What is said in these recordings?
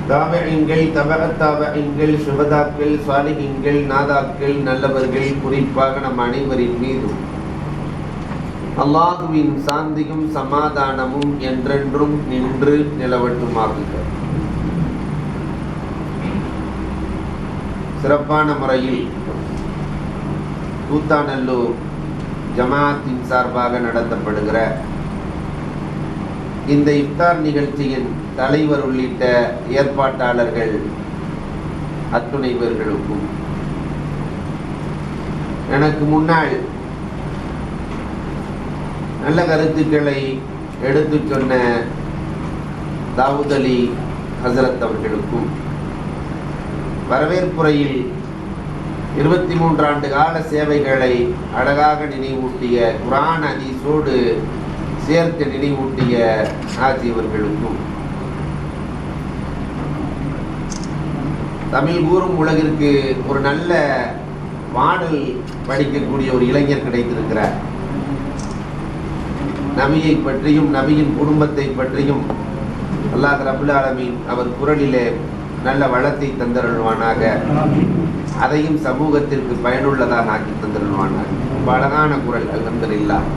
தாபிஈன்கள், தபஅத் தாபிஈன்கள், சுஹதாக்கள், சாலிஹீன்கள், நாதாக்கள், நல்லவர்கள், குறிப்பாக நம் அனைவரின் மீதும் அல்லாஹுவின் சாந்தியும் சமாதானமும் என்றென்றும் நின்று நிலவட்டுமாகுக. சிறப்பான முறையில் கூத்தாநல்லூர் ஜமாஅத்தின் சார்பாக நடத்தப்படுகிற இந்த இஃப்தார் நிகழ்ச்சியின் தலைவர் உள்ளிட்ட ஏற்பாட்டாளர்கள் அத்துணை பேர்களுக்கும், எனக்கு முன்னால் நல்ல கருத்துக்களை எடுத்து சொன்ன தாவூத் அலி ஹசரத் அவர்களுக்கும், வரவேற்புரையில் 23 ஆண்டு கால சேவைகளை அழகாக நினைவூட்டிய, குர்ஆன் ஹதீஸோடு சேர்த்து நினைவூட்டிய ஆசியவர்களுக்கும், தமிழ் கூறும் உலகிற்கு ஒரு நல்ல பாடல் படிக்கக்கூடிய ஒரு இளைஞர் கிடைத்திருக்கிறார். நபியை பற்றியும் நபியின் குடும்பத்தை பற்றியும் அல்லாஹ் ரப்பல் ஆலமீன் அவர் குரலிலே நல்ல வளத்தை தந்தருள்வானாக. அதையும் சமூகத்திற்கு பயனுள்ளதாக ஆக்கி தந்தருள்வானாக. ரொம்ப அழகான குரல், அல்ஹம்துலில்லாஹ்.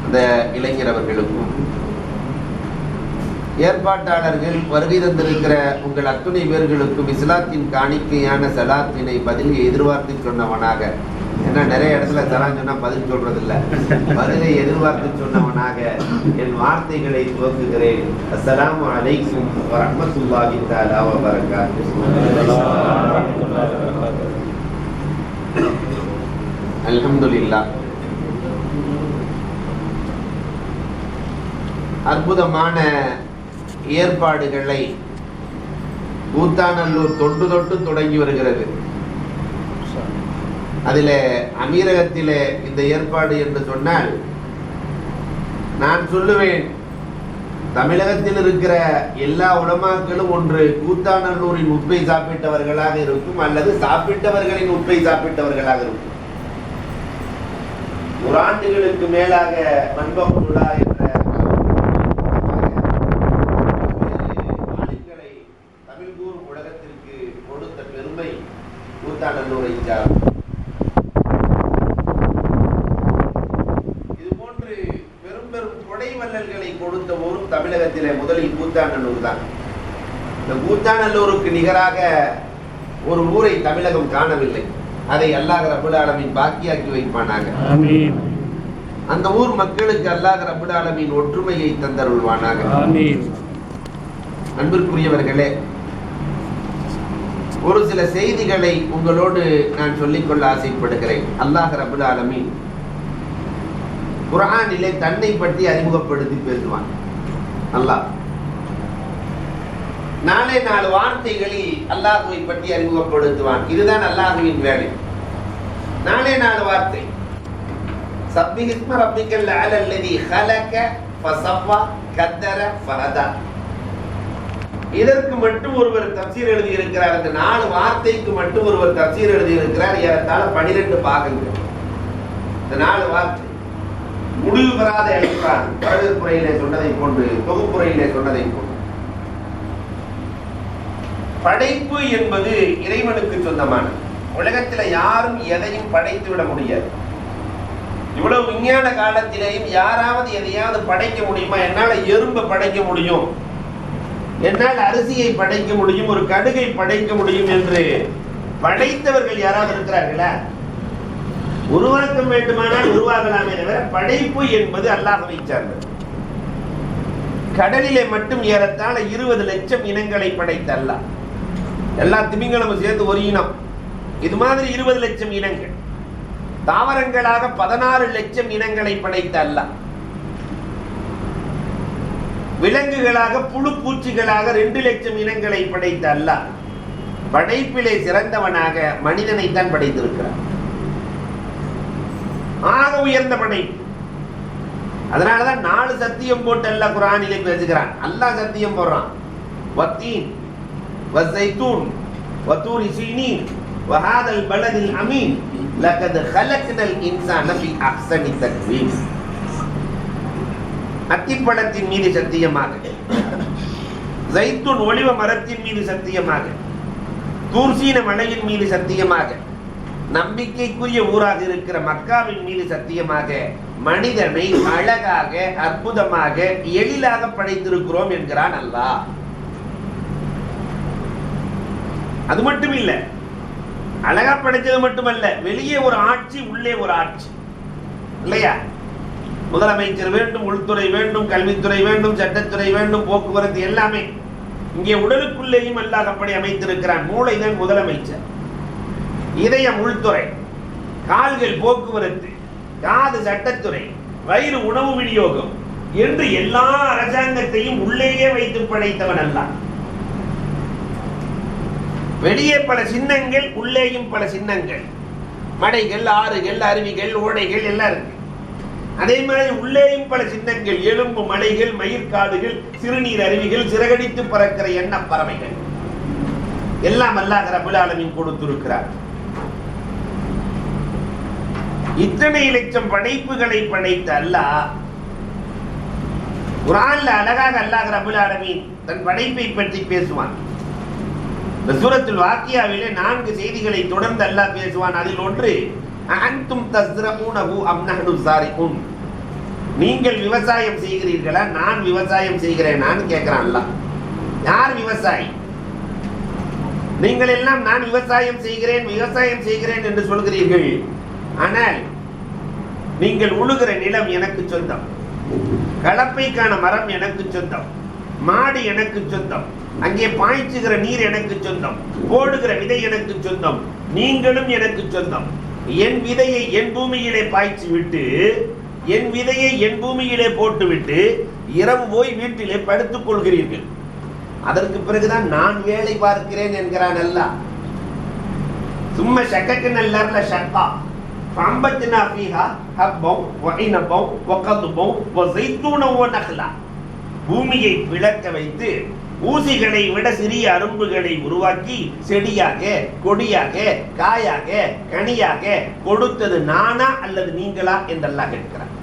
அந்த இளைஞர் அவர்களுக்கும், ஏற்பாட்டாளர்கள் வருகை தந்திருக்கிற உங்கள் அத்துணை பேர்களுக்கும் இஸ்லாத்தின் காணிக்கையான சலாத்தினை பதிலை எதிர்பார்த்து சொன்னவனாக, ஏன்னா நிறைய இடத்துல சலாம் சொன்னா பதில் சொல்றதில்லை, பதிலை எதிர்பார்த்து சொன்னவனாக என் வார்த்தைகளை துவக்குகிறேன். அஸ்ஸலாமு அலைக்கும் வரஹ்மத்துல்லாஹி தஆலா வ பரகாத்துஹு. அல்ஹம்துலில்லாஹ். அற்புதமான ஏற்பாடுகளை கூத்தாநல்லூர் தொண்டு தொட்டு தொடங்கி வருகிறது. அதில் அமீரகத்திலே இந்த ஏற்பாடு என்று சொன்னால், நான் சொல்லுவேன், தமிழகத்தில் இருக்கிற எல்லா உலமாக்களும் ஒன்று கூத்தாநல்லூரின் உப்பை சாப்பிட்டவர்களாக இருக்கும், அல்லது சாப்பிட்டவர்களின் உப்பை சாப்பிட்டவர்களாக இருக்கும். ஒரு ஆண்டுகளுக்கு மேலாக மண்பகுலா என்ற தமிழ் கூறும் உலகத்திற்கு கொடுத்த பெருமை கூத்தாநல்லூரை சார்ந்தது. கொடைவள்ளல்களை கொடுத்த ஊரும் தமிழகத்திலே முதலில் கூத்தாநல்லூர் தான். இந்த கூத்தாநல்லூருக்கு நிகராக ஒரு ஊரை தமிழகம் காணவில்லை. அதை அல்லாஹ் ரப்பல் ஆலமீன் பாக்கியாக்கி வைப்பானாக. ஆமீன். அந்த ஊர் மக்களுக்கு அல்லாஹ் ரப்பல் ஆலமீன் ஒற்றுமையை தந்தருள்வானாக. ஆமீன். அன்பிற்குரியவர்களே, ஒரு சில செய்திகளை உங்களோடு நான் சொல்லிக்கொள்ள ஆசைப்படுகிறேன். அல்லாஹ் ரப்பல் ஆலமீன் குர்ஆனிலே தன்னை பற்றி அறிமுகப்படுத்தி பேசுவான். அல்லாஹ் 4 வார்த்தைகளில் அல்லாஹ்வை பற்றி அறிமுகப்படுத்துவான். இதுதான் அல்லாஹ்வின் வேலை. 4 வார்த்தை. சப்பிஹிஸ்ம ரப்பிக்கல் அலா அல்லதி ஹலக ஃபஸவ்வா கத்தர ஃபஹதா. இதற்கு மட்டும் ஒருவர் தஃசீர் எழுதி இருக்கிறார். அந்த 4 வார்த்தைக்கு மட்டும் ஒருவர் தஃசீர் எழுதி இருக்கிறார். ஏறத்தாழ 12 பாகங்கள். இந்த 4 வார்த்தை முடிவு பெறாத எழுத்தார். வரவேற்புரையிலே சொன்னதை போன்று, தொகுப்புரையிலே சொன்னதை போன்று, படைப்பு என்பது இறைவனுக்கு சொந்தமான. உலகத்தில் யாரும் எதையும் படைத்து விட முடியாது. இவ்வளவு விஞ்ஞான காலத்திலேயும் யாராவது எதையாவது படைக்க முடியுமா? என்னால் எறும்பை படைக்க முடியும், என்னால் அரிசியை படைக்க முடியும், ஒரு கடுகை படைக்க முடியும் என்று படைத்தவர்கள் யாராவது இருக்கிறார்களா? உருவாக்கம் வேண்டுமானால் உருவாகலாமே தவிர படைப்பு என்பது அல்லாஹ்வை சார்ந்தது. கடலிலே மட்டும் ஏறத்தாழ 20 லட்சம் இனங்களை படைத்த அல்லாஹ். எல்லா திமிங்கலமும் சேர்ந்து ஒரு இனம். இது மாதிரி 20 லட்சம் இனங்கள். தாவரங்களாக 16 லட்சம் இனங்களை படைத்த அல்லாஹ். விலங்குகளாக புழு பூச்சிகளாக 2 லட்சம் இனங்களை படைத்த அல்லாஹ் படைப்பிலே சிறந்தவனாக மனிதனைத்தான் படைத்திருக்கிறார். ஆக உயர்ந்த படைப்பு. அதனாலதான் 4 சத்தியம் போட்டு அல்லாஹ் குர்ஆனிலே பேசுகிறான். அல்லாஹ் சத்தியம் போடுறான். வத்தீன் வஸைத்தூன் வதூரி சீனீன் வஹாதல் பலதில் அமீன் லகத் ஹலக்னல் இன்சான ஃபீ அஹ்ஸனி தக்வீம். அத்திப்பழத்தின் மீது சத்தியமாக, ஜைத்துன் ஒலிவ மரத்தின் மீது சத்தியமாக, தூர்சீன மலையின் மீது சத்தியமாக, நம்பிக்கைக்குரிய ஊராக இருக்கிற மக்காவின் மீது சத்தியமாக, மனிதனை அழகாக, அற்புதமாக, எளிதாக படைத்திருக்கிறோம் என்கிறான் அல்லாஹ். அது மட்டும் இல்ல, அழகா படைச்சது மட்டுமல்ல, வெளியே ஒரு ஆட்சி, உள்ளே ஒரு ஆட்சி இல்லையா? முதலமைச்சர் வேண்டும், உள்துறை வேண்டும், கல்வித்துறை வேண்டும், சட்டத்துறை வேண்டும், போக்குவரத்து எல்லாமே. இங்கே உடலுக்குள்ளேயும் அல்லாஹ் அப்படி அமைத்திருக்கிறான். மூளைதான் முதலமைச்சர், இதயம் உள்துறை, கால்கள் போக்குவரத்து, காது சட்டத்துறை, வயிறு உணவு விநியோகம் என்று எல்லா அரசாங்கத்தையும் உள்ளேயே வைத்து படைத்தவன் அல்லாஹ். வெளியே பல சின்னங்கள், உள்ளேயும் பல சின்னங்கள், மடைகள், ஆறுகள், அருவிகள், ஓடைகள் எல்லாம் இருக்கு. அதே மாதிரி உள்ளேயும் பல சின்னங்கள், எலும்பு மலைகள், மயிர்காடுகள், சிறுநீர் அருவிகள், சிறகடித்து பறக்கிற எண்ண பறவைகள் எல்லாம் அல்லாஹ் ரப்பல் ஆலமீன் கொடுத்திருக்கிறார். இத்தனை லட்சம் படைப்புகளை படைத்த அல்லாஹ் குர்ஆன்ல அழகாக அல்லாஹ் ரப்பல் ஆலமீன் தன் படைப்பை பற்றி பேசுவான். சூரத்துல் வாக்கியாவிலே 4 செய்திகளை தொடர்ந்து அல்லாஹ் பேசுவான். அதில் ஒன்று, அன்தும் தஸ்ரஊனஹு அம் நஹ்னு ஸாரிஊன், நீங்கள் விவசாயம் செய்கிறீர்களா, நான் விவசாயம் செய்கிறேனான்னு கேட்கிறான் அல்லாஹ். யார் விவசாயி? நீங்கள் எல்லாம் நான் விவசாயம் செய்கிறேன் என்று சொல்கிறீர்கள். ஆனால் நீங்கள் உழுகிற நிலம் எனக்கு சொந்தம், கலப்பைக்கான மரம் எனக்கு சொந்தம், மாடு எனக்கு சொந்தம், அங்கே பாய்ச்சுகிற நீர் எனக்கு சொந்தம், போடுகிற விதை எனக்கு சொந்தம், நீங்களும் எனக்கு சொந்தம். என் விதையை என் பூமியிலே பாய்ச்சி விட்டு, என் விதையை என் பூமியிலே போட்டுவிட்டு இரவு போய் வீட்டிலே படுத்துக் கொள்கிறீர்கள். அதற்கு பிறகுதான் நான் வேலை பார்க்கிறேன் என்கிறான் அல்லாஹ். சும்மா ஷக்கக்கன லர்ல ஷக்கா ஃபம்பத்னா ஃபீஹா ஹப்பௌ வஇனபௌ வகதுபௌ வஸைத்தூன வநக்லா, பூமியை பிளக்க வைத்து ஊசிகளை விட சிறிய அரும்புகளை உருவாக்கி செடியாக, கொடியாக, காயாக, கனியாக கொடுத்தது நானா அல்லது நீங்களா என்றெல்லாம் கேட்கிறார்.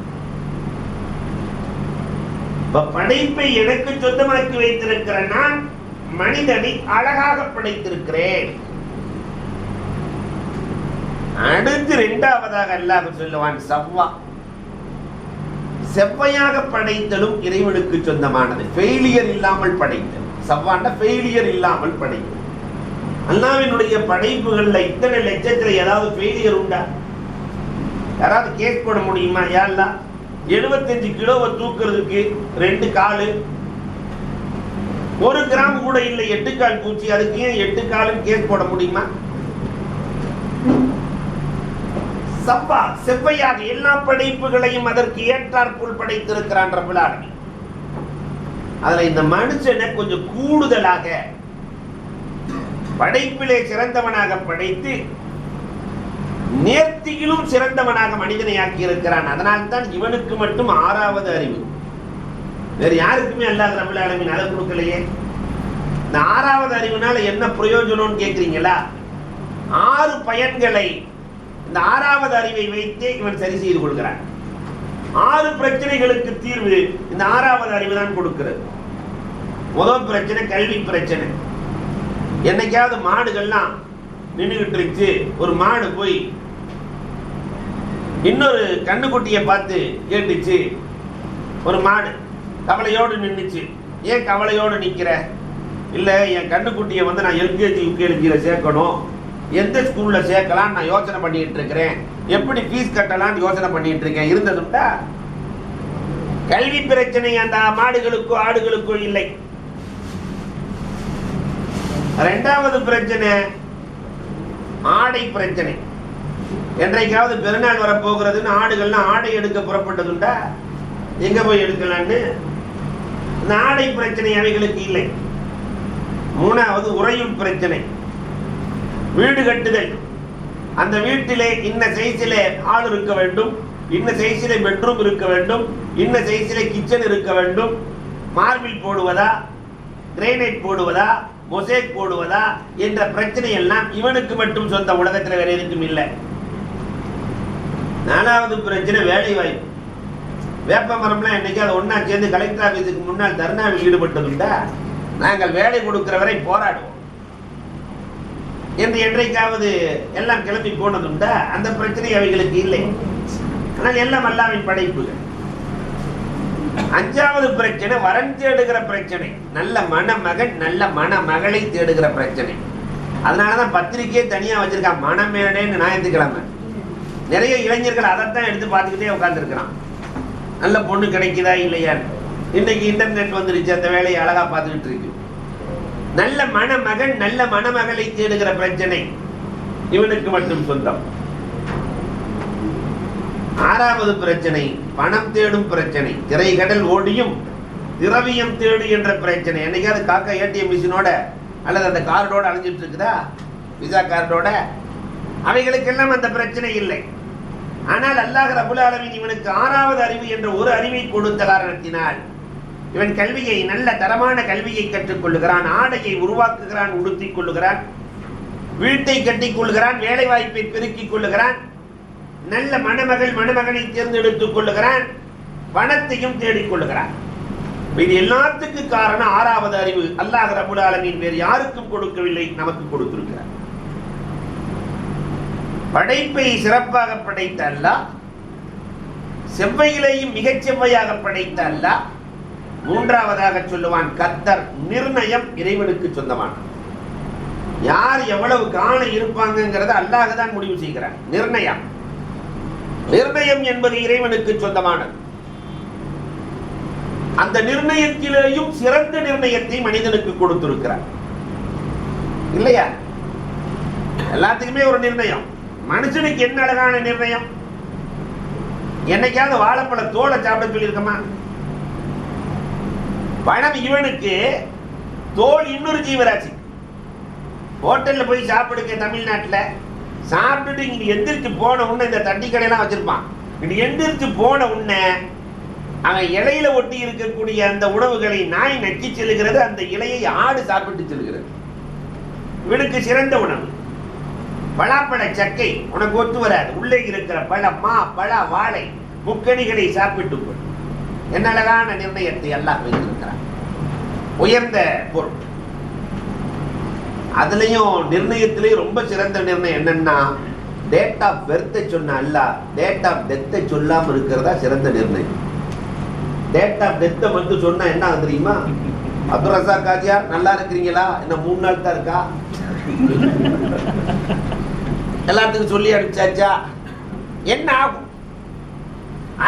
படைப்பை எனக்கு சொந்தமாக்கி வைத்திருக்கிற நான் மனிதனை அழகாக படைத்திருக்கிறேன். அடுத்து 2வதாக அல்லாஹ் சொல்லுவான், சவ்வா, செவ்வையாக படைத்தலும் இறைவனுக்கு சொந்தமானது. ஃபெயிலியர் இல்லாமல் படைத்தல், சவ்வாண்ட ஃபெயிலியர் இல்லாமல் படைத்தல். அல்லாஹ்வினுடைய படைப்புகள்ல இத்தனை லட்சத்துல ஏதாவது ஃபெயிலியர் உண்டா? யாராவது கேஸ் போட முடியுமா? யா அல்லாஹ் 75 கிலோவை தூக்குறதுக்கு 2 காலு, 1 கிராம் கூட இல்லை, 8 கால் பூச்சி, அதுக்கு ஏன் 8 காலுன்னு கேஸ் போட முடியுமா? சவ்வா, செவ்வையாக எல்லா படைப்புகளையும் அதற்கு ஏற்றாற்போல் படைத்திருக்கிறான் ரப்பல் ஆலமீன். அதுல இந்த மனுஷனை கொஞ்சம் கூடுதலாக படைப்பிலே சிறந்தவனாக படைத்து நேர்த்தியிலும் சிறந்தவனாக மனிதனை ஆக்கி இருக்கிறான். அதனால்தான் இவனுக்கு மட்டும் 6வது அறிவு. வேற யாருக்குமே அல்லாஹ் ரப்பல் ஆலமீன் அதை கொடுக்கலையே. இந்த 6வது அறிவுனால என்ன பிரயோஜனம்னு கேட்கிறீங்களா? 6 பயன்களை இந்த 6வது அறிவை வைத்தே இவன் சரி செய்து கொள்கிறான். 6 பிரச்சனைகளுக்கு தீர்வு இந்த 6வது அறிவு தான் கொடுக்கிறது. முதல் பிரச்சனை கல்வி பிரச்சனை. என்னைக்காவது மாடுகள்லாம் நின்றுகிட்டு இருந்துச்சு, ஒரு மாடு போய் இன்னொரு கண்ணுக்குட்டியை பார்த்து கேட்டுச்சு. ஒரு மாடு கவலையோடு நின்றுச்சு. ஏன் கவலையோடு நிற்கிற? இல்லை, என் கண்ணுக்குட்டியை வந்து நான் எல்கேஜி யூகேஜியில் சேர்க்கணும், எந்த ஸ்கூல்ல சேர்க்கலாம் நான் யோசனை பண்ணிட்டு இருக்கிறேன், எப்படி ஃபீஸ் கட்டலாம்னு யோசனை பண்ணிட்டு இருக்கேன். இருந்ததுண்டா? கல்வி பிரச்சனை அந்த மாடுகளுக்கோ ஆடுகளுக்கோ இல்லை. 2வது பிரச்சனை ஆடை பிரச்சனை. என்றைக்காவது பெருநாள் வரப்போகிறதுன்னு ஆடுகள்லாம் ஆடை எடுக்க புறப்பட்டதுண்டா? எங்க போய் எடுக்கலான்னு? இந்த ஆடை பிரச்சனை அவைகளுக்கு இல்லை. 3வது உறையுள் பிரச்சனை, வீடு கட்டுதல். அந்த வீட்டிலே இன்ன சைஸிலே ஹால் இருக்க வேண்டும், இன்ன சைஸிலே பெட்ரூம் இருக்க வேண்டும், இன்ன சைஸிலே கிச்சன் இருக்க வேண்டும். மார்பிள் போடுவதா, கிரானைட் போடுவதா, மொசைக் போடுவதா என்ற பிரச்சனை எல்லாம் இவனுக்கு மட்டும் சொந்த, உலகத்தில் வேற எதுக்கும் இல்லை. 4வது பிரச்சனை வேலை வாய்ப்பு. வேப்ப மரம்லாம் என்னைக்கு அதை ஒன்னா சேர்ந்து கலெக்டர் ஆபீஸுக்கு முன்னால் தர்ணாவில் ஈடுபட்டதுண்டா? நாங்கள் வேலை கொடுக்கிறவரை போராடுவோம் என்று என்றைக்காவது எல்லாம் கிளம்பி போனதுண்டா? அந்த பிரச்சனை அவைகளுக்கு இல்லை. ஆனால் எல்லாம் அல்லாஹ்வின் படைப்புகள். அஞ்சாவது பிரச்சனை வரன் தேடுகிற பிரச்சனை, நல்ல மணமகன் நல்ல மணமகளை தேடுகிற பிரச்சனை. அதனாலதான் பத்திரிக்கையே தனியா வச்சிருக்கான், மணமேடேன்னு ஞாயிற்றுக்கிழமை. நிறைய இளைஞர்கள் அதைத்தான் எடுத்து பார்த்துக்கிட்டே உட்கார்ந்துருக்கிறான், நல்ல பொண்ணு கிடைக்குதா இல்லையான்னு. இன்னைக்கு இன்டர்நெட் வந்துருச்சு, அந்த வேலையை அழகா பார்த்துக்கிட்டு இருக்கு. நல்ல மணமகன் நல்ல மணமகளை தேடுகிற பிரச்சனை இவனுக்கு மட்டும் சொந்தம். ஆறாவது பிரச்சனை பணம் தேடும் பிரச்சனை, திரைக்கடல் ஓடியும் திரவியம் தேடு என்ற பிரச்சனை. என்னைக்காவது காக்கா ஏடிஎம் மிஷினோட அல்லது அந்த கார்டோட அலைஞ்சிட்டு இருக்குதா, விசா கார்டோட? அவைகளுக்கெல்லாம் அந்த பிரச்சனை இல்லை. ஆனால் அல்லாஹ் ரப்பல் ஆலமீன் இவனுக்கு ஆறாவது அறிவு என்ற ஒரு அறிவை கொடுத்த காரணத்தினால் இவன் கல்வியை, நல்ல தரமான கல்வியை கற்றுக் கொள்ளுகிறான், ஆடையை உருவாக்குகிறான், உடுத்திக் கொள்ளுகிறான், வீட்டை கட்டிக் கொள்ளுகிறான், வேலை வாய்ப்பை பெருக்கிக் கொள்ளுகிறான், நல்ல மணமகள் மணமகனை தேர்ந்தெடுத்துக் கொள்ளுகிறான், பணத்தையும் தேடிக் கொள்ளுகிறான். இது எல்லாத்துக்கு காரணம் ஆறாவது அறிவு. அல்லாஹ் ரப்பல் ஆலமீன் வேறு யாருக்கும் கொடுக்கவில்லை, நமக்கு கொடுத்திருக்கிறார். படைப்பை சிறப்பாக படைத்த அல்லாஹ், செவ்வையிலேயும் மிகச் செவ்வையாக படைத்த அல்லாஹ் மூன்றாவதாக சொல்லுவான் கத்தர். நிர்ணயம் இறைவனுக்கு சொந்தமானது. யார் எவ்வளவு காண இருப்பாங்கிறத அல்லாஹ் தான் முடிவு செய்கிறான். நிர்ணயம் நிர்ணயம் என்பது இறைவனுக்கு சொந்தமானது. அந்த நிர்ணயத்திலேயும் சிறந்த நிர்ணயத்தை மனிதனுக்கு கொடுத்திருக்கிறார் இல்லையா? எல்லாத்துக்குமே ஒரு நிர்ணயம். மனுஷனுக்கு என்ன அழகான நிர்ணயம்! என்னைக்காவது வாழைப்பழ தோலை சாப்பிட சொல்லியிருக்கமா? பழம் இவனுக்கு, தோல் இன்னொரு ஜீவராசி. ஹோட்டல்ல போய் சாப்பிடுங்க தமிழ்நாட்டில், சாப்பிட்டுட்டு இங்க எந்திரிச்சு போன உடனே இந்த தட்டி கடையெல்லாம் வச்சிருப்பான். இங்க எந்திரிச்சு போன உடனே அவன் இலையில ஒட்டி இருக்கக்கூடிய அந்த உணவுகளை நாய் நக்கி செல்லுகிறது, அந்த இலையை ஆடு சாப்பிட்டு செல்கிறது. இவனுக்கு சிறந்த உணவு பலாப்பழ சக்கை உனக்கு ஒத்து வராது. உள்ளே இருக்கிற பழமா பழ வாழை முக்கணிகளை சாப்பிட்டு கொள். என்ன அழகான நிர்ணயத்தை அல்லாஹ் வைத்திருக்கிறார். உயர்ந்த பொருள். அதுலயும் நிர்ணயத்திலேயே ரொம்ப சிறந்த நிர்ணயம் என்னன்னா, டேட் ஆஃப் பர்த்தை சொன்ன அல்லாஹ் டேட் ஆஃப் டெத்தை சொல்லாம இருக்கிறதா சிறந்த நிர்ணயம். டேட் ஆஃப் டெத்தை மட்டும் சொன்னா என்ன தெரியுமா? அப்துல் ரசாக் காஜியார் நல்லா இருக்கிறீங்களா? என்ன 3 நாள் தான் இருக்கா? எல்லாத்துக்கும் சொல்லி அனுப்பிச்சாச்சா? என்ன ஆகும்?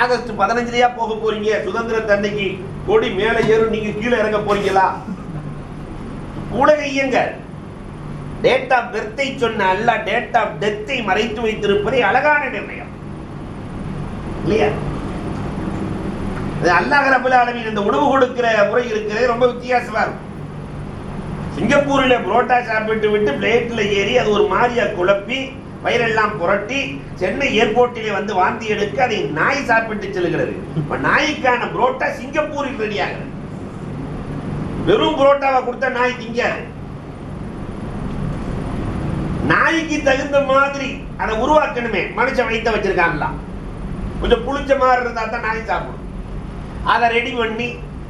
ஆகஸ்ட் 15 போக போறீங்க, சுதந்திர தன்னைக்கு கொடி மேலே ஏறும், நீங்க கீழே இறங்க போறீங்களா? உலக இயங்க டேட் ஆஃப் பர்த்தை சொன்ன அல்லாஹ் டேட் ஆஃப் டெத்தை மறைத்து வைத்திருப்பதை அழகான நிர்ணயம் இல்லையா? அல்லாஹ் ரப்பல் ஆலமீன் இந்த உணவு கொடுக்கிற முறை இருக்கிறது ரொம்ப வித்தியாசமா இருக்கும். சிங்கப்பூரில் புரோட்டா சாப்பிட்டு விட்டு பிளேட்ல ஏறி அது ஒரு மாதிரியா குழப்பி வயிறெல்லாம் புரட்டி சென்னை ஏர்போர்ட்டிலே வந்து வாந்தி எடுக்க அதை நாய் சாப்பிட்டு செல்கிறது. நாய்க்கான புரோட்டா சிங்கப்பூரில் ரெடியாகிறது. வெறும் புரோட்டாவை கொடுத்தா நாய் திங்காது. நாய்க்கு தகுந்த மாதிரி அதை உருவாக்கணுமே. மனுஷன் வைத்த வச்சிருக்கான்ல, கொஞ்சம் புளிச்ச மாதிரி இருந்தா தான் நாய் சாப்பிடும். அதை ரெடி பண்ணி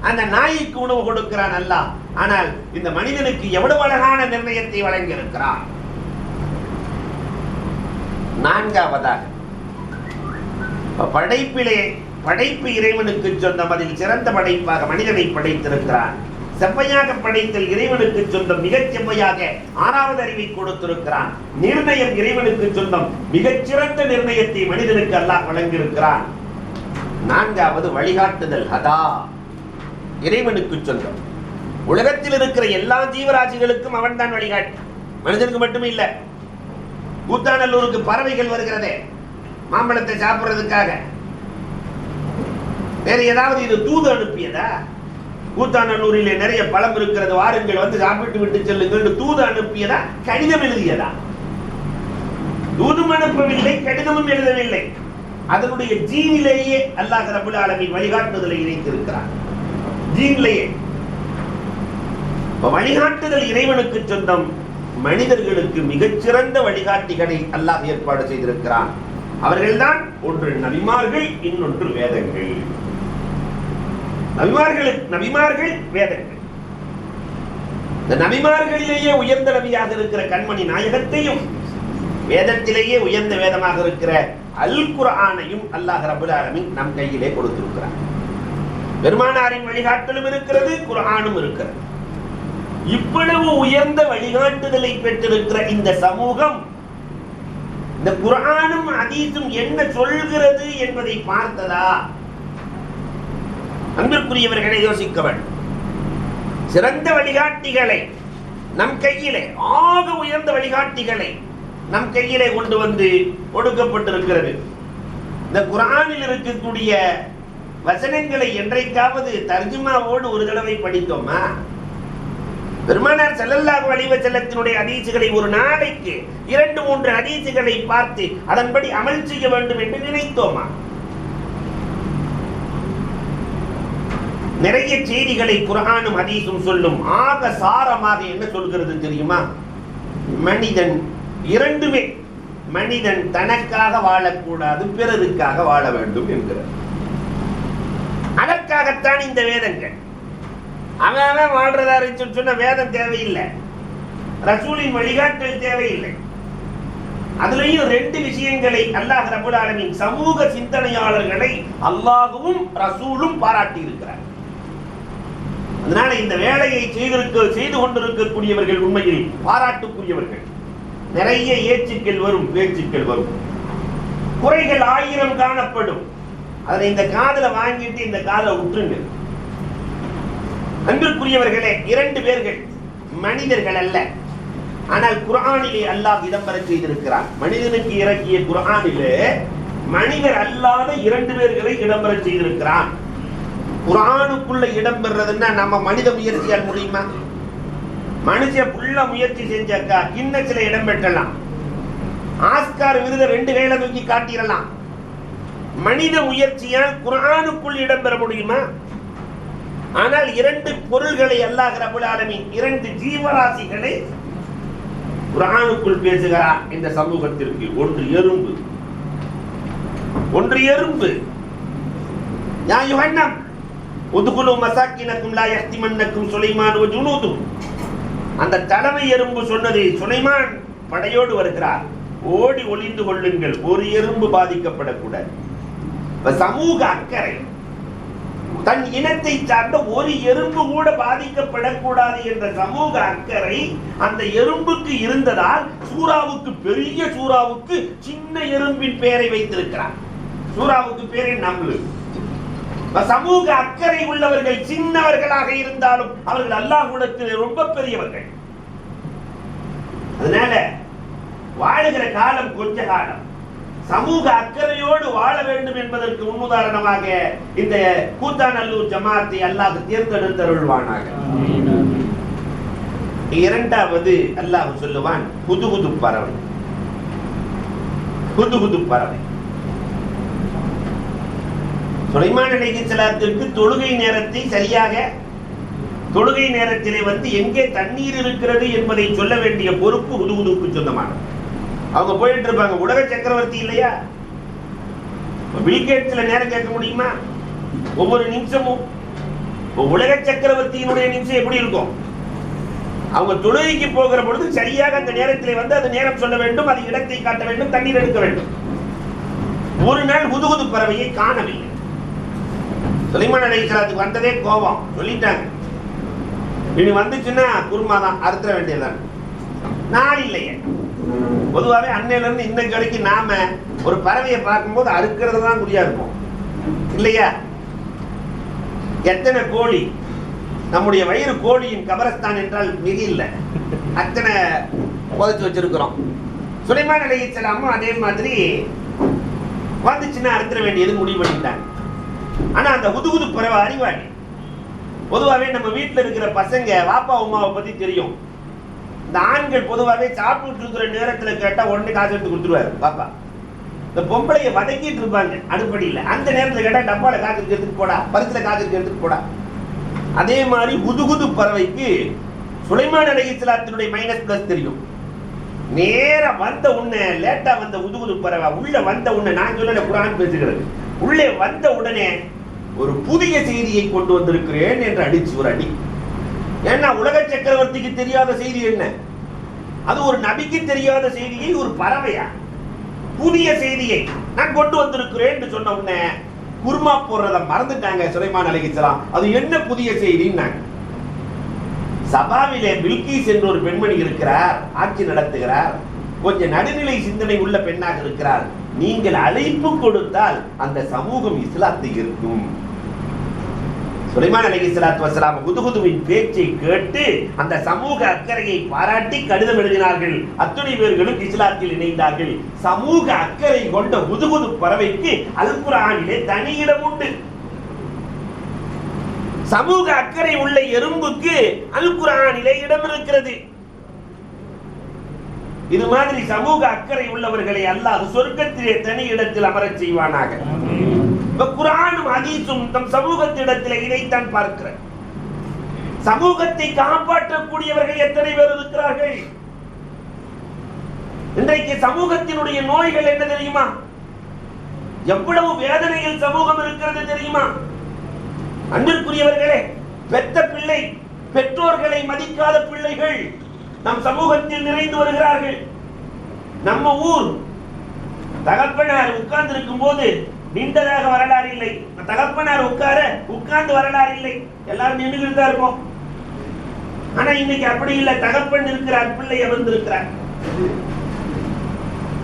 அந்த நாய்க்கு உணவு கொடுக்கிறான் அல்லாஹ். ஆனால் இந்த மனிதனுக்கு எவ்வளவு அழகான நிர்ணயத்தை வழங்கி இருக்கிறான். நான்காவதாக படைப்பிலே படைப்பு இறைவனுக்கு சொந்தம். அதில் சிறந்த படைப்பாக மனிதனை படைத்திருக்கிறான். செவ்வையாக படைத்தல் இறைவனுக்கு சொந்தம். மிகச் செவ்வையாக ஆறாவது அறிவை கொடுத்திருக்கிறான். நிர்ணயம் இறைவனுக்கு சொந்தம். மிகச்சிறந்த நிர்ணயத்தை மனிதனுக்கு அல்லாஹ் வழங்கியிருக்கிறான். நான்காவது வழிகாட்டுதல். ஹதா இறைவனுக்கு சொந்தம். உலகத்தில் இருக்கிற எல்லா ஜீவராசிகளுக்கும் அவன் தான் வழிகாட்டி. மனிதனுக்கு மட்டுமே இல்ல. கூத்தாநல்லூருக்கு பறவைகள் வருகிறதே மாம்பழத்தை சாப்பிடுறதுக்காக, வேற ஏதாவது இது தூது அனுப்பியதா? கூத்தாநல்லூரிலே நிறைய பழம் இருக்கிறது, வாருங்கள் வந்து சாப்பிட்டு விட்டு செல்லுங்கள் தூது அனுப்பியதா? கடிதம் எழுதியதா? தூதும் அனுப்பவில்லை, கடிதமும் எழுதவில்லை. அதனுடைய ஜீனிலேயே அல்லாஹ் ரப்பல் ஆலமீன் வழிகாட்டுதலை இணைத்திருக்கிறார். ஜீனிலேயே வழிகாட்டுதல் இறைவனுக்கு சொந்தம். மனிதர்களுக்கு மிகச்சிறந்த வழிகாட்டிகளை அல்லாஹ் ஏற்பாடு செய்திருக்கிறான். அவர்கள்தான் ஒன்று நபிமார்கள், இன்னொன்று வேதங்கள். நபிமார்கள் வேதங்கள். இந்த நபிமார்களிலேயே உயர்ந்த நபியாக இருக்கிற கண்மணி நாயகத்தையும் வேதத்திலேயே உயர்ந்த வேதமாக இருக்கிற அல் குர்ஆனையும் அல்லாஹ் ரப்பல் ஆலமீன் நம் கையிலே கொடுத்திருக்கிறார். பெருமானாரின் வழிகாட்டலும் இருக்கிறது, குர்ஆனும் இருக்கிறது. இவ்வளவு உயர்ந்த வழிகாட்டுதலை பெற்றிருக்கிற இந்த சமூகம் இந்த குர்ஆனும் ஹதீஸும் என்ன சொல்கிறது என்பதை பார்த்ததா? அன்பிற்குரியவர்களை யோசிக்க வேண்டும். சிறந்த வழிகாட்டிகளை நம் கையிலே, ஆக உயர்ந்த வழிகாட்டிகளை நம் கையிலே கொண்டு வந்து கொடுக்கப்பட்டிருக்கிறது. இந்த குர்ஆனில் இருக்கக்கூடிய வசனங்களை என்றைக்காவது தர்ஜுமாவோடு ஒரு தடவை படித்தோமா? பெருமானார் ஸல்லல்லாஹு அலைஹி வஸல்லத்தினுடைய ஹதீஸுகளை ஒரு நாளைக்கு 2-3 ஹதீஸுகளை பார்த்து அதன்படி அமல் செய்ய வேண்டும் என்று நினைத்தோமா? நிறைய செய்திகளை குர்ஆனும் ஹதீஸும் சொல்லும். ஆக சாரமாக என்ன சொல்கிறது தெரியுமா? மனிதன் இரண்டுமே, மனிதன் தனக்காக வாழக்கூடாது, பிறருக்காக வாழ வேண்டும் என்கிறார். அதற்காகத்தான் இந்த வேதங்கள். அவன் வாழ்றதா சொன்ன வேதம் தேவையில்லை, ரசூலின் வழிகாட்டல் தேவையில்லை. அதுலயும் 2 விஷயங்களை அல்லாஹ் ரப்பல் ஆலமீன் சமூக சிந்தனையாளர்களை அல்லாஹ்வும் ரசூலும் பாராட்டி இருக்கிறார். அதனால இந்த வேலையை செய்து கொண்டிருக்கக்கூடியவர்கள் உண்மையில் பாராட்டுக்குரியவர்கள். நிறைய ஏச்சுக்கள் வரும், பேச்சுக்கள் வரும், குறைகள் 1000 காணப்படும். அதை இந்த காதல வாங்கிட்டு இந்த காதல விட்டுருங்க. அன்பிற்குரியவர்களே, 2 பேர்கள் மனிதர்கள் அல்ல, ஆனால் குர்ஆனிலே அல்லாஹ் இடம்பெற செய்திருக்கிறார். மனிதனுக்கு இறக்கிய குர்ஆனிலே மனிதர் அல்லாத 2 பேர்களை இடம்பெற செய்திருக்கிறான். குர்ஆனுக்குள்ள இடம்பெறதுன்னா நம்ம மனித முயற்சியால் முடியுமா? மனுஷன் புள்ள முயற்சி செஞ்சாக்கா கின்னச்சில இடம் பெற்றலாம், ஆஸ்கார் விருதை 2 கையில தூக்கி காட்டிடலாம். மனித முயற்சியால் குர்ஆனுக்குள் இடம்பெற முடியுமா? ஆனால் 2 பொருள்களை அல்லாஹ் ரப்பல் ஆலமீன் 2 ஜீவராசிகளை குர்ஆனுக்குள் பேசுகிறார் இந்த சமூகத்திற்கு. ஒன்று எறும்பு, ஒன்று எறும்பு. யா யுஹன்னம் உதுகுலு மசாக்கினக்கும் லா யஹ்திமன்னக்கும் சுலைமான் வ ஜுனூது. அந்த தலைமை எறும்பு சொன்னது, சுலைமான் படையோடு வருகிறார், ஓடி ஒளிந்து கொள்ளுங்கள், ஒரு எறும்பு பாதிக்கப்படக்கூடாது. சமூக அக்கறை, தன் இனத்தை சார்ந்த ஒரு எறும்பு கூட பாதிக்கப்படக்கூடாது என்ற சமூக அக்கறை அந்த எறும்புக்கு இருந்ததால் சூறாவுக்கு, பெரிய சூறாவுக்கு சின்ன எறும்பின் பெயரை வைத்திருக்கிறார். சூறாவுக்கு பேரை நம்லு. சமூக அக்கறை உள்ளவர்கள் சின்னவர்களாக இருந்தாலும் அவர்கள் அல்லாஹ்விடத்தில் ரொம்ப பெரியவர்கள். அதனால வாழுகிற காலம் கொஞ்ச காலம், சமூக அக்கறையோடு வாழ வேண்டும் என்பதற்கு முன்னுதாரணமாக இந்த கூத்தாநல்லூர் ஜமாத்தை அல்லாஹ் தேர்ந்தெடுத்தருள்வானாக. இரண்டாவது அல்லாஹ் சொல்லுவான் புது பறவை. புது பறவை சுலைமான் அலைஹிஸ்ஸலாத்திற்கு தொழுகை நேரத்தை சரியாக, தொழுகை நேரத்திலே வந்து எங்கே தண்ணீர் இருக்கிறது என்பதை சொல்ல வேண்டிய பொறுப்பு ஹுதுஹுதுக்கு சொந்தமானது. அவங்க போயிட்டு இருப்பாங்க. உலக சக்கரவர்த்தி இல்லையா, பில்கேட்ஸ்ல நேரம் கேட்க முடியுமா? ஒவ்வொரு நிமிஷமும் உலக சக்கரவர்த்தியினுடைய நிமிஷம் எப்படி இருக்கும்? அவங்க தொழுகைக்கு போகிற பொழுது சரியாக அந்த நேரத்திலே வந்து அந்த நேரம் சொல்ல வேண்டும், அது இடத்தை காட்ட வேண்டும், தண்ணீர் எடுக்க வேண்டும். ஒரு நாள் ஹுதுஹுது பறவையை காணவில்லை. சுலைமான் அலைஹிஸ்ஸலாத்துக்கு வந்ததே கோபம், சொல்லிட்டாங்க இனி வந்துச்சுன்னா குருமா தான், அறுத்துற வேண்டியதான். நாள் இல்லையே. பொதுவாகவே அன்னையில இருந்து இன்னைக்கு வரைக்கும் நாம ஒரு பறவையை பார்க்கும்போது அறுக்கிறது தான் குறியா இருக்கும் இல்லையா? எத்தனை கோழி, நம்முடைய வயிறு கோழியின் கபரஸ்தான் என்றால் மிக இல்லை, அத்தனை புதைச்சு வச்சிருக்கிறோம். சுலைமான் அலைஹிஸ்ஸலாமும் அதே மாதிரி வந்துச்சுன்னா அறுத்துற வேண்டியது முடிவு பண்ணிட்டாங்க. ஆனா அந்த ஹுதுஹுது பறவை அறிவாளி. பொதுவாகவே நம்ம வீட்டில் இருக்கிற பசங்க வாப்பா உமாவை பத்தி தெரியும். இந்த ஆண்கள் பொதுவாகவே சாப்பிட்டு இருக்கிற நேரத்தில் கேட்டா உடனே காசு எடுத்து கொடுத்துருவாரு பாப்பா. இந்த பொம்பளைய வதக்கிட்டு இருப்பாங்க அடுப்படியில், அந்த நேரத்தில் கேட்டா டப்பால காசு எடுத்துட்டு போடா, பரிசுல காசு எடுத்துட்டு போடா. அதே மாதிரி ஹுதுஹுது பறவைக்கு சுலைமான் அலைஹிஸ்ஸலாத்தினுடைய மைனஸ் பிளஸ் தெரியும். நேர வந்த உடனே, லேட்டா வந்த ஹுதுஹுது பறவை உள்ள வந்த உடனே, நான் சொல்ல குர்ஆன் பேசுகிறது, உள்ளே வந்த உடனே ஒரு புதிய செய்தியை கொண்டு வந்திருக்கிறேன் என்று அடிச்சு ஒரு அடி. ஏன்னா உலக சக்கரவர்த்திக்கு தெரியாத செய்தி என்ன? அது ஒரு நபிக்கு தெரியாத செய்தியை ஒரு பறவையா புதிய செய்தியை நான் கொண்டு வந்திருக்கிறேன் என்று சொன்ன உடனே குர்மா போடுறத மறந்துட்டாங்க சுலைமான் அலைஹிஸ்ஸலாம். அது என்ன புதிய செய்தின்னாங்க. சபாவிலே பில்கீஸ் என்ற ஒரு பெண்மணி இருக்கிறார், ஆட்சி நடத்துகிறார், கொஞ்சம் நடுநிலை சிந்தனை உள்ள பெண்ணாக இருக்கிறார். நீங்கள் அழைப்பு கொடுத்தால் அந்த சமூகம் இஸ்லாத்தை இருக்கும். சுலைமான் அலைஹிஸ்ஸலாத்து வஸலாம் ஹுதுஹுதுவின் பேச்சை கேட்டு அந்த சமூக அக்கறையை பாராட்டி கடிதம் எழுதினார்கள். அத்துணை பேர்களும் இஸ்லாத்தில் இணைந்தார்கள். சமூக அக்கறை கொண்ட ஹுதுஹுது பறவைக்கு அல் குர்ஆனிலே தனி இடம் உண்டு. சமூக அக்கறை உள்ள எறும்புக்கு அல் குர்ஆனிலே இடம் இருக்கிறது. இது மாதிரி சமூக அக்கறை உள்ளவர்களை அல்லாஹ் சொர்க்கத்திலே தனி இடத்தில் அமரச் செய்வானாக. குர்ஆனும் ஹதீஸும் தம் சமூகத்திடத்தில் இதைத்தான் பார்க்கிற. சமூகத்தை காப்பாற்றக்கூடியவர்கள் எத்தனை பேர் இருக்கிறார்கள்? இன்றைக்கு சமூகத்தினுடைய நோய்கள் என்ன தெரியுமா? எவ்வளவு வேதனையில் சமூகம் இருக்கிறது தெரியுமா? அன்பிற்குரியவர்களே, பெற்ற பிள்ளை பெற்றோர்களை மதிக்காத பிள்ளைகள் நம் சமூகத்தில் நிறைந்து வருகிறார்கள். நம்ம ஊர் தகப்பனார் உட்கார்ந்து இருக்கும் போது நீண்டதாக வரலாறு இல்லை. தகப்பனார் உட்கார்ந்து வரலாறு இல்லை. எல்லாரும் நின்றுகிட்டு தான் இருப்போம். ஆனா இன்னைக்கு அப்படி இல்லை. தகப்பன் இருக்கிறார், பிள்ளை அமர்ந்திருக்கிறார்.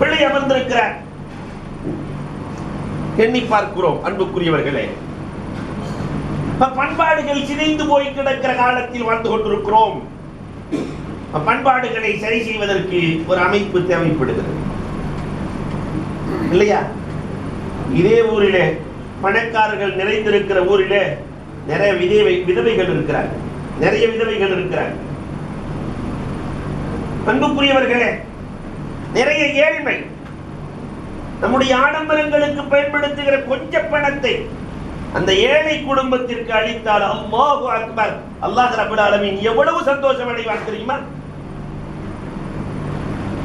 பிள்ளை அமர்ந்திருக்கிறார். எண்ணி பார்க்கிறோம் அன்புக்குரியவர்களே. பண்பாடுகள் சிதைந்து போய் கிடக்கிற காலத்தில் வாழ்ந்து கொண்டிருக்கிறோம். பண்பாடுகளை சரி செய்வதற்கு ஒரு அமைப்பு தேவைப்படுகிறது இல்லையா? இதே ஊரிலே பணக்காரர்கள் நிறைந்திருக்கிற ஊரிலே நிறைய விதவைகள் இருக்கிறார்கள். நிறைய விதவைகள் இருக்கிறார்கள். அன்புக்குரியவர்களே, நிறைய ஏழ்மை. நம்முடைய ஆடம்பரங்களுக்கு பயன்படுத்துகிற கொஞ்ச பணத்தை அந்த ஏழை குடும்பத்திற்கு அளித்தால் அல்லாஹு அக்பர், அல்லாஹ் ரப்பல் ஆலமீன் எவ்வளவு சந்தோஷம் அடைவான் தெரியுமா?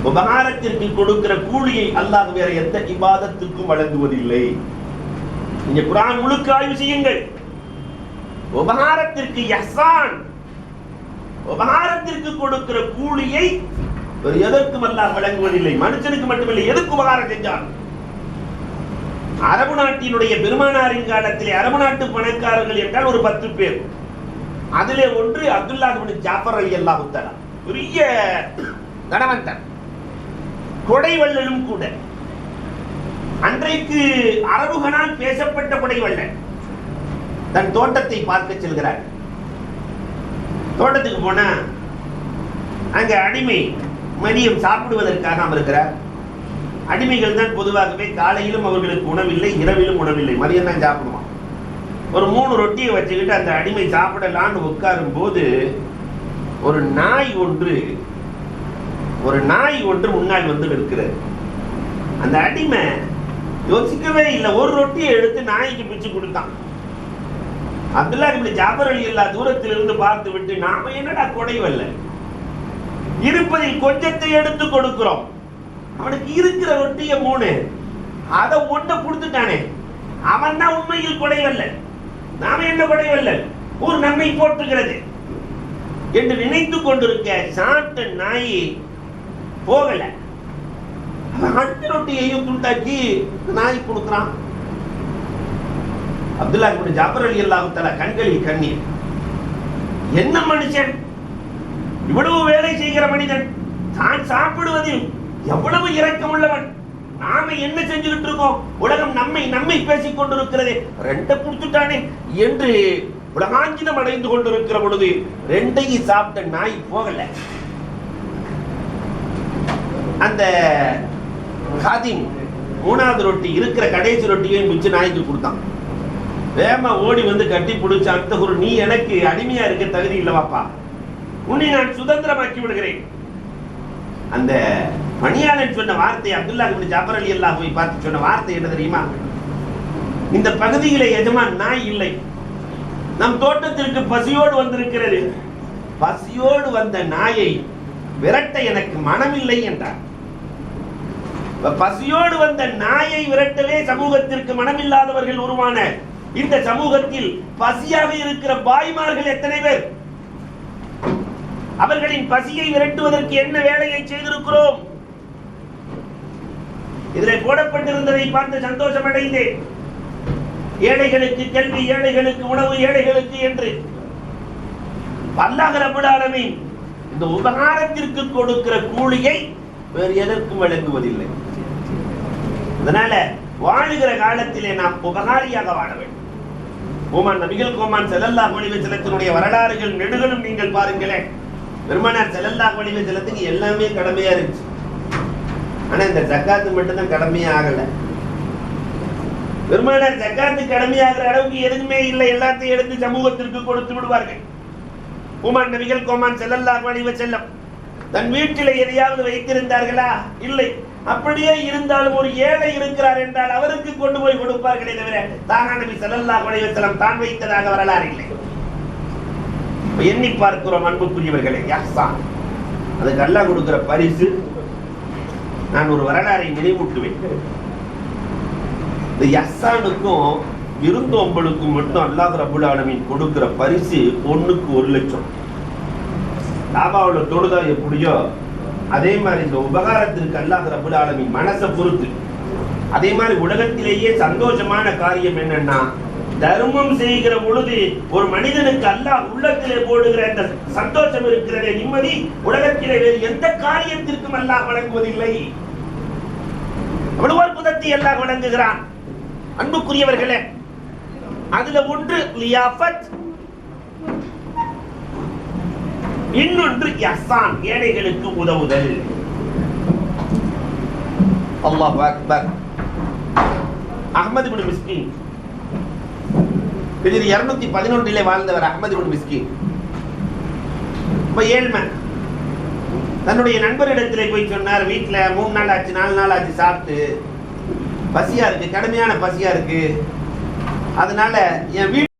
உபகாரத்திற்கு கொடுக்கிற கூலியை அல்லாஹ் வேற எந்த இபாதத்துக்கும் வழங்குவதில்லை. நீங்க குர்ஆன் முழுக்க ஆய்வு செய்யுங்கள். உபகாரத்திற்கு இஹ்சான், உபகாரத்திற்கு கொடுக்கிற கூலியை வேற எதற்கும் அல்லாஹ் வழங்குவதில்லை. மனுஷனுக்கு மட்டுமில்லை, எதுக்கு உபகாரம் செஞ்சான். அரபு நாட்டினுடைய பெருமானாரின் காலத்திலே அரபு நாட்டு பணக்காரர்கள் என்றால் ஒரு 10 பேர். அதிலே ஒன்று அப்துல்லாஹ் இப்னு ஜாஃபர் ரலியல்லாஹு தஆலா, பெரிய தனவந்தன், கொடைவள்ளலும் கூட. அன்றைக்கு அரபுகளால் பேசப்பட்ட கொடைவள்ளன் தன் தோட்டத்தை பார்க்க செல்கிறார். தோட்டத்துக்கு போனா அங்க அடிமை மதியம் சாப்பிடுவதற்காக அமர்கிறார். அடிமைகள் தான் பொதுவாகவே காலையிலும் அவர்களுக்கு உணவில்லை, இரவிலும் உணவில்லை, மதியம் தான் சாப்பிடுவான். ஒரு 3 ரொட்டியை வச்சுக்கிட்டு அந்த அடிமை சாப்பிடலான்னு உட்காரும் போது ஒரு நாய் ஒன்று முன்னால் வந்து நிற்கிறது. அந்த அடிமை யோசிக்கவே இல்லை, ஒரு ரொட்டியை எடுத்து நாய்க்கு பிச்சு கொடுத்தான். அப்துல்லாஹ் இப்னு ஜாஃபர் ரலியல்லாஹு தூரத்திலிருந்து பார்த்து விட்டு, நாம என்னடா கொடைவல்ல, இருப்பதில் கொஞ்சத்தை எடுத்து கொடுக்கிறோம், அவனுக்கு இருக்கிற ரொட்டிய 3 அதை 1 கொடுத்துட்டானே, அவன் தான் உண்மையில் கொடைவல்ல, நாம என்ன கொடைவல்ல, ஒரு நம்மை போட்டுகிறது என்று நினைத்து கொண்டிருக்க சாப்பிட்ட நாய் போகல. அடுத்த ரொட்டியையும் துண்டாக்கி நாய் கொடுக்கிறான். அப்துல்லாஹ் இப்னு ஜாஃபர் ரலியல்லாஹு தஆலா கண்களில் கண்ணீர். என்ன மனுஷன், இவ்வளவு வேலை செய்கிற மனிதன், தான் சாப்பிடுவதில் எவ்வளவு இரக்கம் உள்ளவன், நாம என்ன செஞ்சுக்கிட்டு இருக்கோம், உலகம் நம்மை பேசிக் கொண்டிருக்கிறது, 2 கொடுத்துட்டானே என்று உலகாஞ்சிதம் அடைந்து கொண்டிருக்கிற பொழுது 2ஐயும் சாப்பிட்ட நாய் போகல. அந்த காதிம் 3வது ரொட்டி இருக்கிற கடைசி ரொட்டியையும் பிச்சு நாய்க்கு கொடுத்தான். வேகமா ஓடி வந்து கட்டி பிடிச்ச அந்த ஒரு, நீ எனக்கு அடிமையா இருக்க தகுதி இல்லவாப்பா, உன்னை நான் சுதந்திரமாக்கி விடுகிறேன். அந்த பணியாளன் சொன்ன வார்த்தை, அப்துல்லாஹ் இப்னு ஜாஃபர் ரலியல்லாஹு பார்த்து சொன்ன வார்த்தை என்ன தெரியுமா? இந்த பகுதியிலே எஜமான் நாய் இல்லை, நம் தோட்டத்திற்கு பசியோடு வந்திருக்கிறது, பசியோடு வந்த நாயை விரட்ட எனக்கு மனமில்லை என்றார். பசியோடு வந்த நாயை விரட்டவே சமூகத்திற்கு மனமில்லாதவர்கள் உருவான இந்த சமூகத்தில் பசியாக இருக்கிற பாய்மார்கள் எத்தனை பேர்? அவர்களின் பசியை விரட்டுவதற்கு என்ன வேலையை செய்திருக்கிறோம்? இதில் போடப்பட்டிருந்ததை பார்த்து சந்தோஷம் அடைந்தேன். ஏழைகளுக்கு கல்வி, ஏழைகளுக்கு உணவு, ஏழைகளுக்கு என்று அல்லாஹ் ரப்பல் ஆலமீன் இந்த உபகாரத்திற்கு கொடுக்கிற கூலியை வேறு எதற்கும் வழங்குவதில்லை. அதனால வாழுகிற காலத்திலே நாம் உபகாரியாக வாழ வேண்டும். நபிகள் கோமான் ஸல்லல்லாஹு அலைஹி வஸல்லத்தினுடைய வரலாறுகள் நெடுகளும் நீங்கள் பாருங்களேன். பெருமானார் ஸல்லல்லாஹு அலைஹி வஸல்லத்துக்கு எல்லாமே கடமையா இருந்துச்சு. ஆனா இந்த ஜக்காத்து மட்டும் தான் கடமையா ஆகல. பெருமானார் ஜக்காத்து கடமையாகிற அளவுக்கு எதுவுமே இல்லை. எல்லாத்தையும் எடுத்து சமூகத்திற்கு கொடுத்து விடுவார்கள். நபிகள் கோமான் ஸல்லல்லாஹு அலைஹி வஸல்லம் தன் வீட்டில் எதையாவது வைத்திருந்தார்களா? இல்லை. அப்படியே இருந்தாலும் ஒரு ஏழை இருக்கிறார் என்றால் அவருக்கு கொண்டு போய் கொடுப்பார்களே தவிர தானா நபி ஸல்லல்லாஹு அலைஹி வஸல்லம் தான் வைத்ததாக வரலாறு இல்லை. எண்ணி பார்க்கிறோம் அன்புக்குரியவர்களே, இஹ்சான் அதுக்கு அல்லாஹ் கொடுக்கிற பரிசு. நான் ஒரு வரலாறை நினைவூட்டுவேன். இந்த இஹ்சானுக்கும் விருந்தோம்பலுக்கும் மட்டும் அல்லாஹ் ரப்பல் ஆலமீன் கொடுக்கிற பரிசு 1க்கு 1 லட்சம். தாபாவுல தொழுதா எப்படியோ அதே மாதிரி இந்த உபகாரத்திற்கு அல்லாஹ் ரப்பல் ஆலமீன் மனசை பொறுத்து. அதே மாதிரி உலகத்திலேயே சந்தோஷமான காரியம் என்னன்னா, தர்மம் செய்கிற பொழுது ஒரு மனிதனுக்கு அல்லாஹ் உள்ளத்திலே போடுகிற அந்த சந்தோஷம் இருக்கிறதே, நிம்மதி, உலகத்திலே வேறு எந்த காரியத்திற்கும் அல்லாஹ் வழங்குவதில்லை. அவ்வளவு அற்புதத்தை அல்லாஹ் வழங்குகிறான். அன்புக்குரியவர்களே, அதுல ஒன்று லியாஃபத், இன்னொன்று இஹ்சான், ஏழைகளுக்கு உதவுதல். அல்லாஹு அக்பர். அஹ்மத் இப்னு மிஸ்கின், இது 211 வாழ்ந்தவர் அஹ்மத் இப்னு மிஸ்கின். ஏழ்மை. தன்னுடைய நண்பரிடத்திலே போய் சொன்னார், வீட்டுல 3 நாள் ஆச்சு, 4 நாள் ஆச்சு சாப்பிட்டு, பசியா இருக்கு, கடுமையான பசியா இருக்கு, அதனால என் வீட்டு